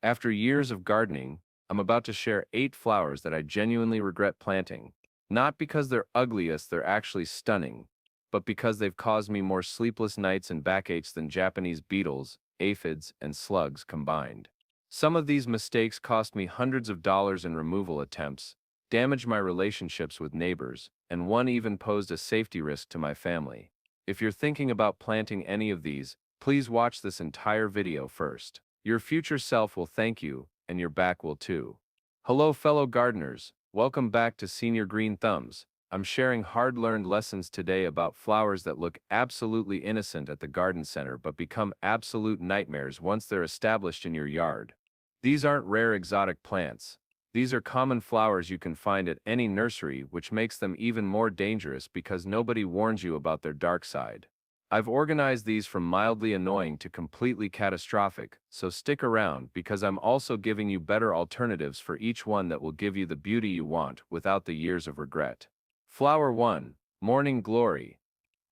After years of gardening, I'm about to share 8 flowers that I genuinely regret planting. Not because they're ugliest, they're actually stunning, but because they've caused me more sleepless nights and backaches than Japanese beetles, aphids, and slugs combined. Some of these mistakes cost me hundreds of dollars in removal attempts, damaged my relationships with neighbors, and one even posed a safety risk to my family. If you're thinking about planting any of these, please watch this entire video first. Your future self will thank you, and your back will too. Hello, fellow gardeners. Welcome back to Senior Green Thumbs. I'm sharing hard-learned lessons today about flowers that look absolutely innocent at the garden center but become absolute nightmares once they're established in your yard. These aren't rare exotic plants. These are common flowers you can find at any nursery, which makes them even more dangerous because nobody warns you about their dark side. I've organized these from mildly annoying to completely catastrophic, so stick around because I'm also giving you better alternatives for each one that will give you the beauty you want without the years of regret. Flower 1. Morning Glory.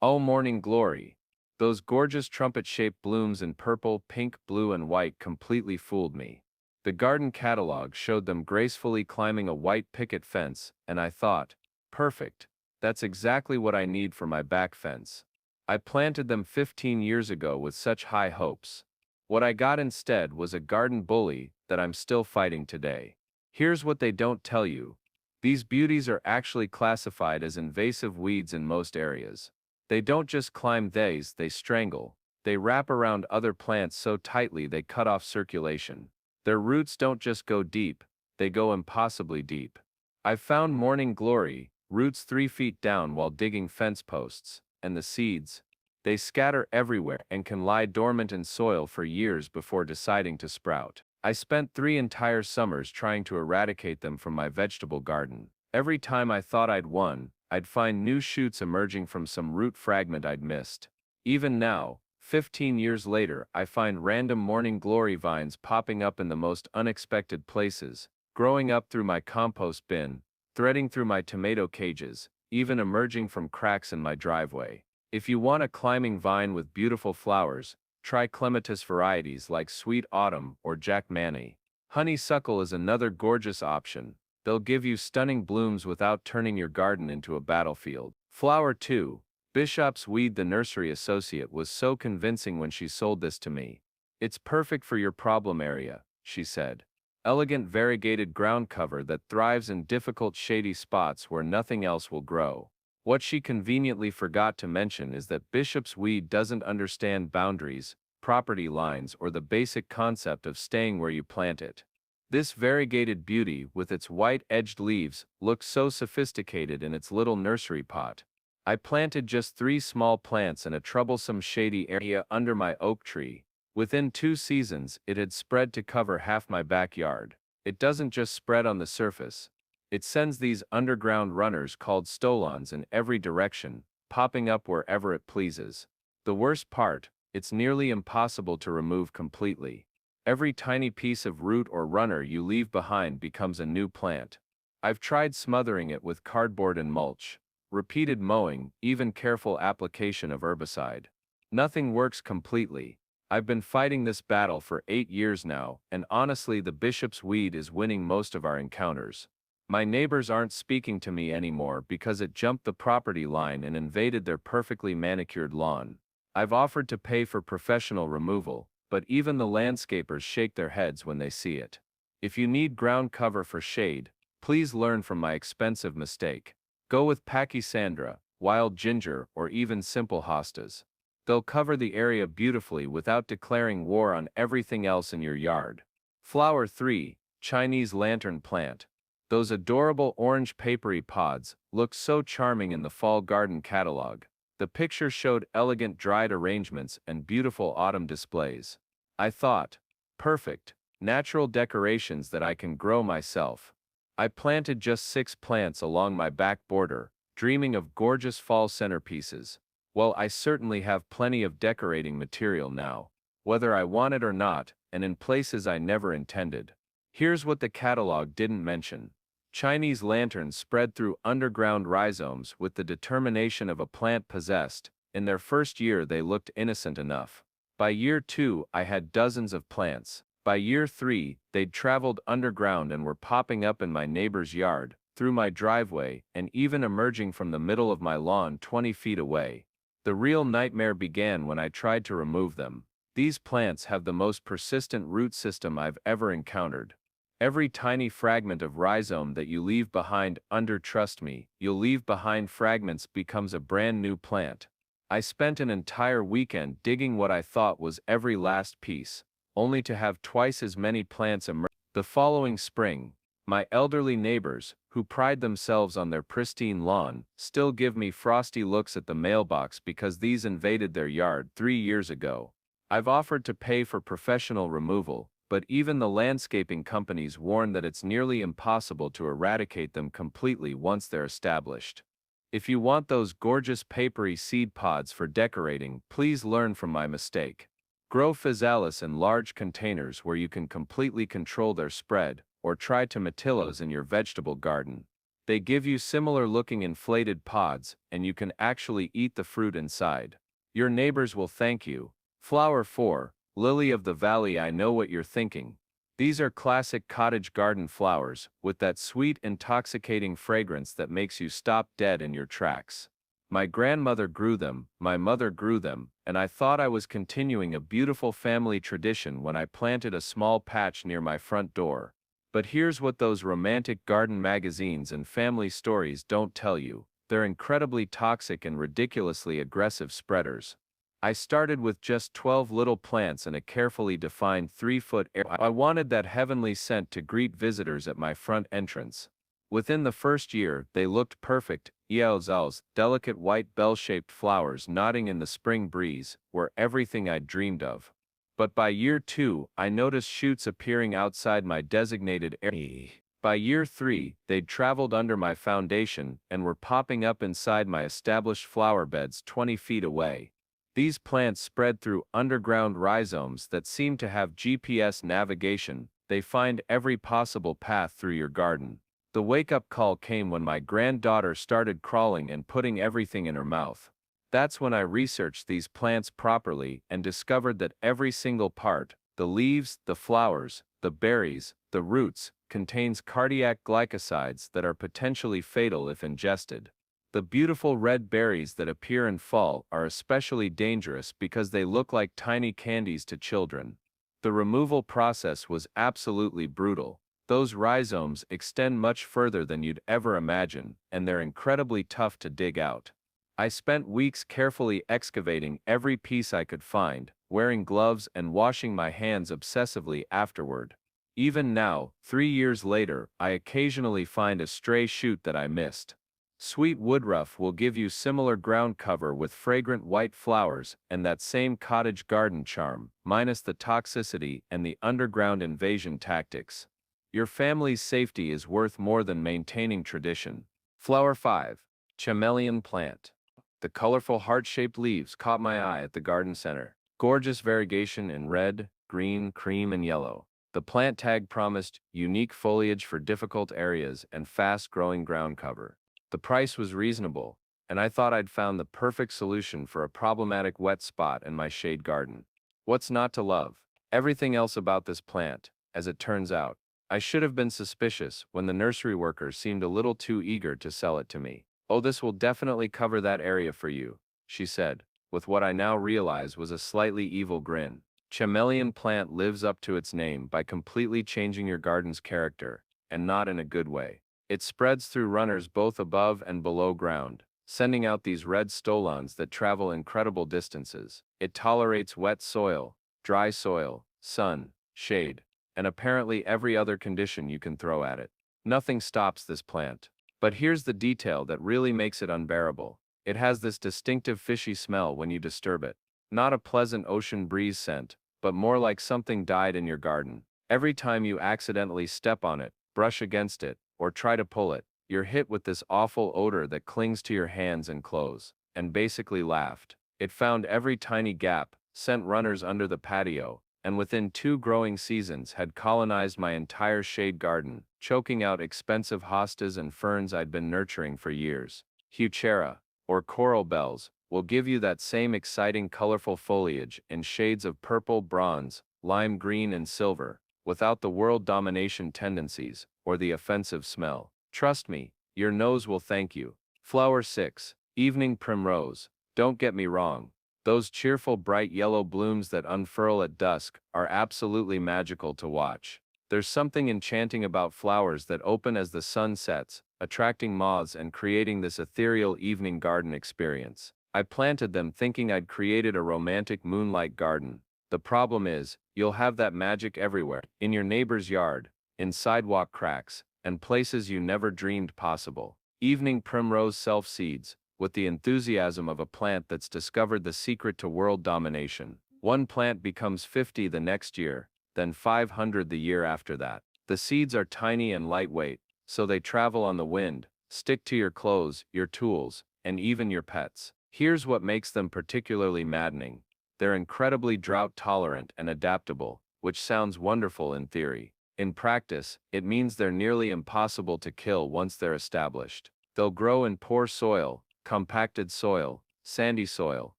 Oh, Morning Glory. Those gorgeous trumpet-shaped blooms in purple, pink, blue, and white completely fooled me. The garden catalog showed them gracefully climbing a white picket fence, and I thought, perfect, that's exactly what I need for my back fence. I planted them 15 years ago with such high hopes. What I got instead was a garden bully that I'm still fighting today. Here's what they don't tell you. These beauties are actually classified as invasive weeds in most areas. They don't just climb these, they strangle. They wrap around other plants so tightly they cut off circulation. Their roots don't just go deep, they go impossibly deep. I've found Morning Glory, roots 3 feet down while digging fence posts, and the seeds. They scatter everywhere and can lie dormant in soil for years before deciding to sprout. I spent 3 entire summers trying to eradicate them from my vegetable garden. Every time I thought I'd won, I'd find new shoots emerging from some root fragment I'd missed. Even now, 15 years later, I find random Morning Glory vines popping up in the most unexpected places, growing up through my compost bin, threading through my tomato cages, even emerging from cracks in my driveway. If you want a climbing vine with beautiful flowers, try clematis varieties like Sweet Autumn or Jack Manny. Honeysuckle is another gorgeous option. They'll give you stunning blooms without turning your garden into a battlefield. Flower 2. Bishop's Weed. The nursery associate was so convincing when she sold this to me. It's perfect for your problem area, she said. Elegant variegated ground cover that thrives in difficult shady spots where nothing else will grow. What she conveniently forgot to mention is that Bishop's Weed doesn't understand boundaries, property lines, or the basic concept of staying where you plant it. This variegated beauty, with its white-edged leaves, looks so sophisticated in its little nursery pot. I planted just 3 small plants in a troublesome shady area under my oak tree. Within 2 seasons, it had spread to cover half my backyard. It doesn't just spread on the surface. It sends these underground runners called stolons in every direction, popping up wherever it pleases. The worst part, it's nearly impossible to remove completely. Every tiny piece of root or runner you leave behind becomes a new plant. I've tried smothering it with cardboard and mulch. Repeated mowing, even careful application of herbicide. Nothing works completely. I've been fighting this battle for 8 years now, and honestly the Bishop's Weed is winning most of our encounters. My neighbors aren't speaking to me anymore because it jumped the property line and invaded their perfectly manicured lawn. I've offered to pay for professional removal, but even the landscapers shake their heads when they see it. If you need ground cover for shade, please learn from my expensive mistake. Go with Pachysandra, wild ginger, or even simple hostas. They'll cover the area beautifully without declaring war on everything else in your yard. Flower 3. Chinese Lantern Plant. Those adorable orange papery pods look so charming in the fall garden catalog. The picture showed elegant dried arrangements and beautiful autumn displays. I thought, perfect, natural decorations that I can grow myself. I planted just 6 plants along my back border, dreaming of gorgeous fall centerpieces. Well, I certainly have plenty of decorating material now, whether I want it or not, and in places I never intended. Here's what the catalog didn't mention. Chinese lanterns spread through underground rhizomes with the determination of a plant possessed. In their first year they looked innocent enough. By year 2 I had dozens of plants. By year 3, they'd traveled underground and were popping up in my neighbor's yard, through my driveway, and even emerging from the middle of my lawn 20 feet away. The real nightmare began when I tried to remove them. These plants have the most persistent root system I've ever encountered. Every tiny fragment of rhizome that you leave behind trust me, you'll leave behind fragments becomes a brand new plant. I spent an entire weekend digging what I thought was every last piece, only to have twice as many plants emerge. The following spring, my elderly neighbors, who pride themselves on their pristine lawn, still give me frosty looks at the mailbox because these invaded their yard 3 years ago. I've offered to pay for professional removal, but even the landscaping companies warn that it's nearly impossible to eradicate them completely once they're established. If you want those gorgeous papery seed pods for decorating, please learn from my mistake. Grow physalis in large containers where you can completely control their spread, or try tomatillos in your vegetable garden. They give you similar-looking inflated pods, and you can actually eat the fruit inside. Your neighbors will thank you. Flower 4, Lily of the Valley. I know what you're thinking. These are classic cottage garden flowers, with that sweet, intoxicating fragrance that makes you stop dead in your tracks. My grandmother grew them, my mother grew them, and I thought I was continuing a beautiful family tradition when I planted a small patch near my front door. But here's what those romantic garden magazines and family stories don't tell you: they're incredibly toxic and ridiculously aggressive spreaders. I started with just 12 little plants in a carefully defined 3-foot area. I wanted that heavenly scent to greet visitors at my front entrance. Within the first year, they looked perfect. Eaozals, delicate white bell-shaped flowers nodding in the spring breeze, were everything I'd dreamed of. But by year 2, I noticed shoots appearing outside my designated area. By year 3, they'd traveled under my foundation and were popping up inside my established flower beds 20 feet away. These plants spread through underground rhizomes that seem to have GPS navigation. They find every possible path through your garden. The wake-up call came when my granddaughter started crawling and putting everything in her mouth. That's when I researched these plants properly and discovered that every single part, the leaves, the flowers, the berries, the roots, contains cardiac glycosides that are potentially fatal if ingested. The beautiful red berries that appear in fall are especially dangerous because they look like tiny candies to children. The removal process was absolutely brutal. Those rhizomes extend much further than you'd ever imagine, and they're incredibly tough to dig out. I spent weeks carefully excavating every piece I could find, wearing gloves and washing my hands obsessively afterward. Even now, 3 years later, I occasionally find a stray shoot that I missed. Sweet woodruff will give you similar ground cover with fragrant white flowers and that same cottage garden charm, minus the toxicity and the underground invasion tactics. Your family's safety is worth more than maintaining tradition. Flower 5. Chameleon plant. The colorful heart-shaped leaves caught my eye at the garden center. Gorgeous variegation in red, green, cream, and yellow. The plant tag promised unique foliage for difficult areas and fast-growing ground cover. The price was reasonable, and I thought I'd found the perfect solution for a problematic wet spot in my shade garden. What's not to love? Everything else about this plant, as it turns out. I should have been suspicious when the nursery worker seemed a little too eager to sell it to me. "Oh, this will definitely cover that area for you," she said, with what I now realize was a slightly evil grin. Chameleon plant lives up to its name by completely changing your garden's character, and not in a good way. It spreads through runners both above and below ground, sending out these red stolons that travel incredible distances. It tolerates wet soil, dry soil, sun, shade, and apparently every other condition you can throw at it. Nothing stops this plant. But here's the detail that really makes it unbearable. It has this distinctive fishy smell when you disturb it. Not a pleasant ocean breeze scent, but more like something died in your garden. Every time you accidentally step on it, brush against it, or try to pull it, you're hit with this awful odor that clings to your hands and clothes, and basically laughed. It found every tiny gap, sent runners under the patio, and within 2 growing seasons had colonized my entire shade garden, choking out expensive hostas and ferns I'd been nurturing for years. Heuchera, or coral bells, will give you that same exciting colorful foliage in shades of purple, bronze, lime green and silver, without the world domination tendencies, or the offensive smell. Trust me, your nose will thank you. Flower 6. Evening primrose. Don't get me wrong. Those cheerful bright yellow blooms that unfurl at dusk are absolutely magical to watch. There's something enchanting about flowers that open as the sun sets, attracting moths and creating this ethereal evening garden experience. I planted them thinking I'd created a romantic moonlight garden. The problem is, you'll have that magic everywhere, in your neighbor's yard, in sidewalk cracks, and places you never dreamed possible. Evening primrose self-seeds, with the enthusiasm of a plant that's discovered the secret to world domination. One plant becomes 50 the next year, then 500 the year after that. The seeds are tiny and lightweight, so they travel on the wind, stick to your clothes, your tools, and even your pets. Here's what makes them particularly maddening. They're incredibly drought-tolerant and adaptable, which sounds wonderful in theory. In practice, it means they're nearly impossible to kill once they're established. They'll grow in poor soil, compacted soil, sandy soil,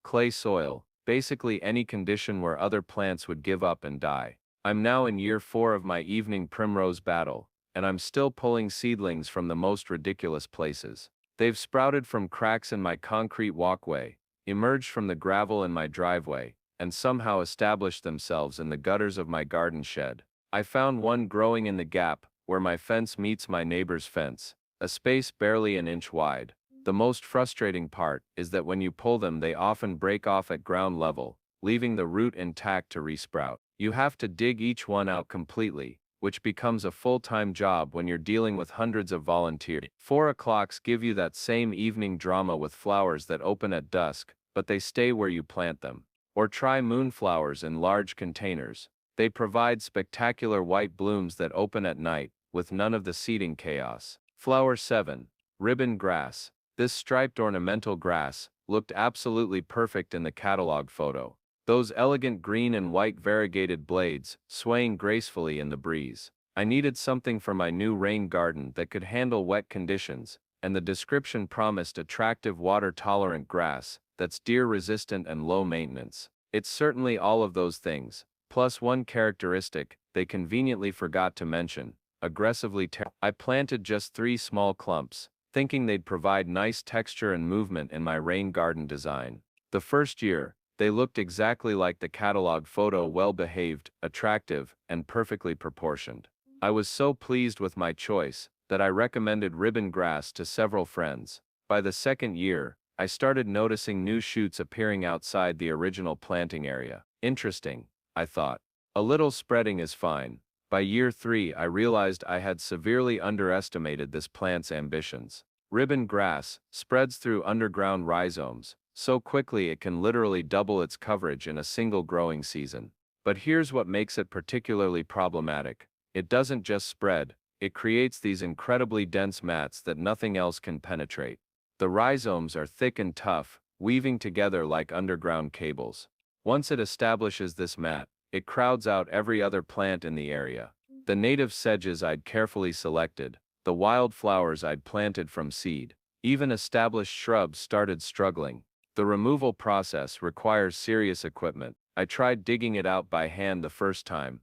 clay soil, basically any condition where other plants would give up and die. I'm now in year 4 of my evening primrose battle, and I'm still pulling seedlings from the most ridiculous places. They've sprouted from cracks in my concrete walkway, emerged from the gravel in my driveway, and somehow established themselves in the gutters of my garden shed. I found one growing in the gap where my fence meets my neighbor's fence, a space barely an inch wide. The most frustrating part is that when you pull them, they often break off at ground level, leaving the root intact to resprout. You have to dig each one out completely, which becomes a full-time job when you're dealing with hundreds of volunteers. 4 o'clocks give you that same evening drama with flowers that open at dusk, but they stay where you plant them. Or try moonflowers in large containers. They provide spectacular white blooms that open at night, with none of the seeding chaos. Flower 7. Ribbon grass. This striped ornamental grass looked absolutely perfect in the catalog photo. Those elegant green and white variegated blades, swaying gracefully in the breeze. I needed something for my new rain garden that could handle wet conditions, and the description promised attractive water-tolerant grass that's deer-resistant and low maintenance. It's certainly all of those things, plus one characteristic they conveniently forgot to mention: aggressively I planted just 3 small clumps, thinking they'd provide nice texture and movement in my rain garden design. The first year, they looked exactly like the catalog photo: well-behaved, attractive, and perfectly proportioned. I was so pleased with my choice that I recommended ribbon grass to several friends. By the second year, I started noticing new shoots appearing outside the original planting area. Interesting, I thought. A little spreading is fine. By year 3, I realized I had severely underestimated this plant's ambitions. Ribbon grass spreads through underground rhizomes so quickly it can literally double its coverage in a single growing season. But here's what makes it particularly problematic. It doesn't just spread, it creates these incredibly dense mats that nothing else can penetrate. The rhizomes are thick and tough, weaving together like underground cables. Once it establishes this mat, it crowds out every other plant in the area. The native sedges I'd carefully selected, the wildflowers I'd planted from seed, even established shrubs started struggling. The removal process requires serious equipment. I tried digging it out by hand the first time.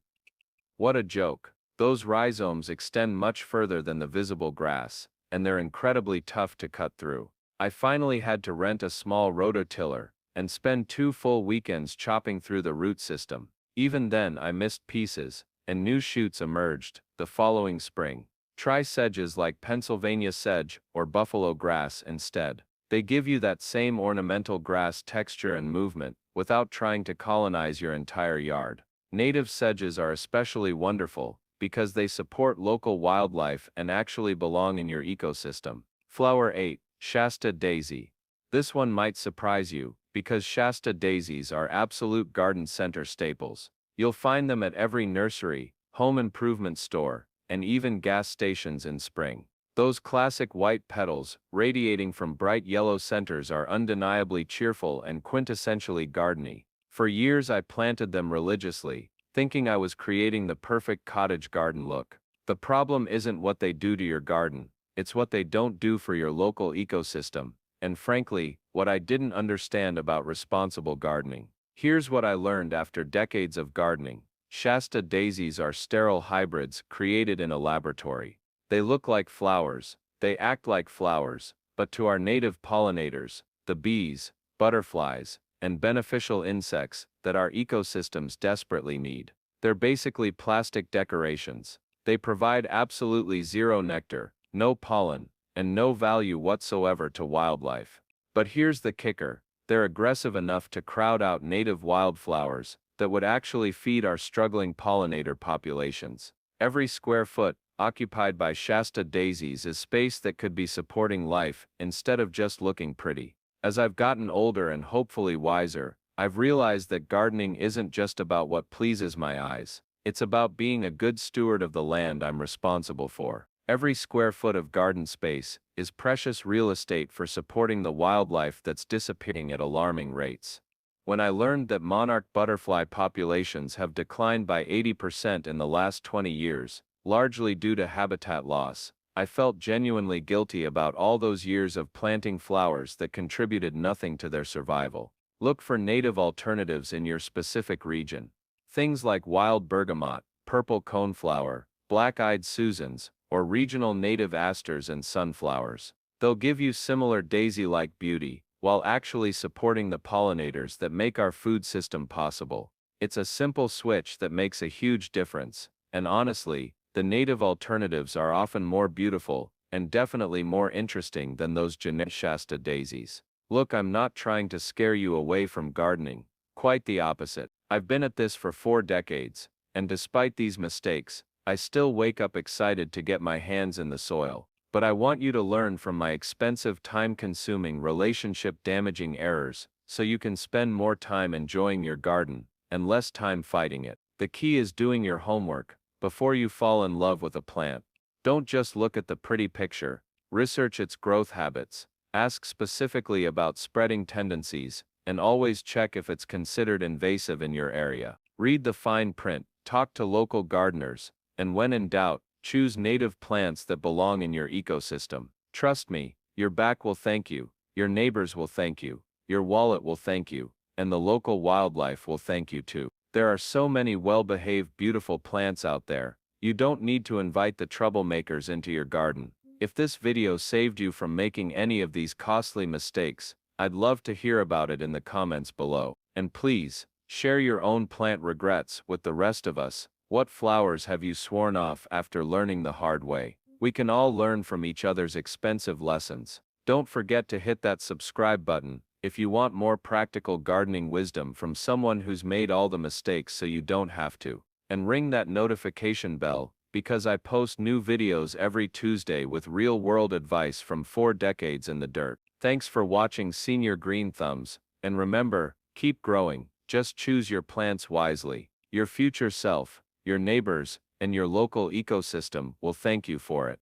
What a joke. Those rhizomes extend much further than the visible grass, and they're incredibly tough to cut through. I finally had to rent a small rototiller and spend 2 full weekends chopping through the root system. Even then I missed pieces, and new shoots emerged the following spring. Try sedges like Pennsylvania sedge or buffalo grass instead. They give you that same ornamental grass texture and movement, without trying to colonize your entire yard. Native sedges are especially wonderful, because they support local wildlife and actually belong in your ecosystem. Flower 8. Shasta daisy. This one might surprise you, because Shasta daisies are absolute garden center staples. You'll find them at every nursery, home improvement store, and even gas stations in spring. Those classic white petals, radiating from bright yellow centers, are undeniably cheerful and quintessentially gardeny. For years I planted them religiously, thinking I was creating the perfect cottage garden look. The problem isn't what they do to your garden, it's what they don't do for your local ecosystem, and frankly, what I didn't understand about responsible gardening. Here's what I learned after decades of gardening. Shasta daisies are sterile hybrids created in a laboratory. They look like flowers, they act like flowers, but to our native pollinators, the bees, butterflies, and beneficial insects that our ecosystems desperately need, they're basically plastic decorations. They provide absolutely zero nectar, no pollen, and no value whatsoever to wildlife. But here's the kicker: they're aggressive enough to crowd out native wildflowers that would actually feed our struggling pollinator populations. Every square foot occupied by Shasta daisies is space that could be supporting life instead of just looking pretty. As I've gotten older and hopefully wiser, I've realized that gardening isn't just about what pleases my eyes. It's about being a good steward of the land I'm responsible for. Every square foot of garden space is precious real estate for supporting the wildlife that's disappearing at alarming rates. When I learned that monarch butterfly populations have declined by 80% in the last 20 years, largely due to habitat loss, I felt genuinely guilty about all those years of planting flowers that contributed nothing to their survival. Look for native alternatives in your specific region. Things like wild bergamot, purple coneflower, black-eyed Susans, or regional native asters and sunflowers. They'll give you similar daisy-like beauty, while actually supporting the pollinators that make our food system possible. It's a simple switch that makes a huge difference, and honestly, the native alternatives are often more beautiful, and definitely more interesting than those generic Shasta daisies. Look, I'm not trying to scare you away from gardening, quite the opposite. I've been at this for 4 decades, and despite these mistakes, I still wake up excited to get my hands in the soil. But I want you to learn from my expensive, time-consuming, relationship-damaging errors, so you can spend more time enjoying your garden, and less time fighting it. The key is doing your homework before you fall in love with a plant. Don't just look at the pretty picture, research its growth habits, ask specifically about spreading tendencies, and always check if it's considered invasive in your area. Read the fine print, talk to local gardeners, and when in doubt, choose native plants that belong in your ecosystem. Trust me, your back will thank you, your neighbors will thank you, your wallet will thank you, and the local wildlife will thank you too. There are so many well-behaved, beautiful plants out there. You don't need to invite the troublemakers into your garden. If this video saved you from making any of these costly mistakes, I'd love to hear about it in the comments below. And please, share your own plant regrets with the rest of us. What flowers have you sworn off after learning the hard way? We can all learn from each other's expensive lessons. Don't forget to hit that subscribe button if you want more practical gardening wisdom from someone who's made all the mistakes so you don't have to. And ring that notification bell, because I post new videos every Tuesday with real-world advice from 4 decades in the dirt. Thanks for watching, Senior Green Thumbs, and remember, keep growing, just choose your plants wisely. Your future self, your neighbors, and your local ecosystem will thank you for it.